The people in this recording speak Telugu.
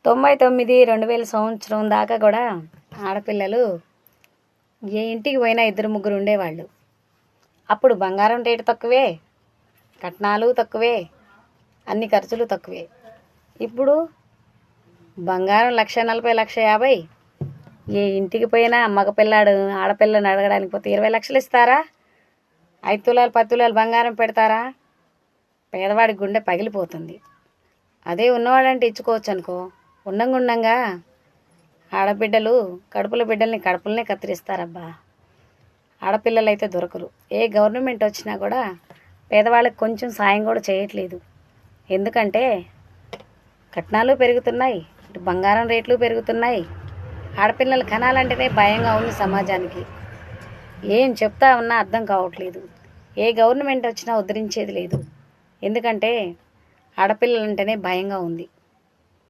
99 2000 సంవత్సరం దాకా కూడా ఆడపిల్లలు ఏ ఇంటికి పోయినా 2 3 ఉండేవాళ్ళు. అప్పుడు బంగారం రేటు తక్కువే, కట్నాలు తక్కువే, అన్ని ఖర్చులు తక్కువే. ఇప్పుడు బంగారం 1,40,000 1,50,000. ఏ ఇంటికి పోయినా మగపిల్లాడు ఆడపిల్లని అడగడానికి పోతే 20 లక్షలు ఇస్తారా? 5 తులాలు 10 తులాలు బంగారం పెడతారా? పేదవాడి గుండె పగిలిపోతుంది. అదే ఉన్నవాడంటే ఇచ్చుకోవచ్చు అనుకో. ఉండంగా ఆడబిడ్డలు కడుపుల బిడ్డల్ని కడుపులనే కత్తిరిస్తారబ్బా. ఆడపిల్లలు అయితే దొరకరు. ఏ గవర్నమెంట్ వచ్చినా కూడా పేదవాళ్ళకి కొంచెం సాయం కూడా చేయట్లేదు. ఎందుకంటే కట్నాలు పెరుగుతున్నాయి, ఇటు బంగారం రేట్లు పెరుగుతున్నాయి. ఆడపిల్లలు కనాలంటేనే భయంగా ఉంది సమాజానికి. ఏం చెప్తా ఉన్నా అర్థం కావట్లేదు. ఏ గవర్నమెంట్ వచ్చినా ఉద్ధరించేది లేదు. ఎందుకంటే ఆడపిల్లలంటేనే భయంగా ఉంది.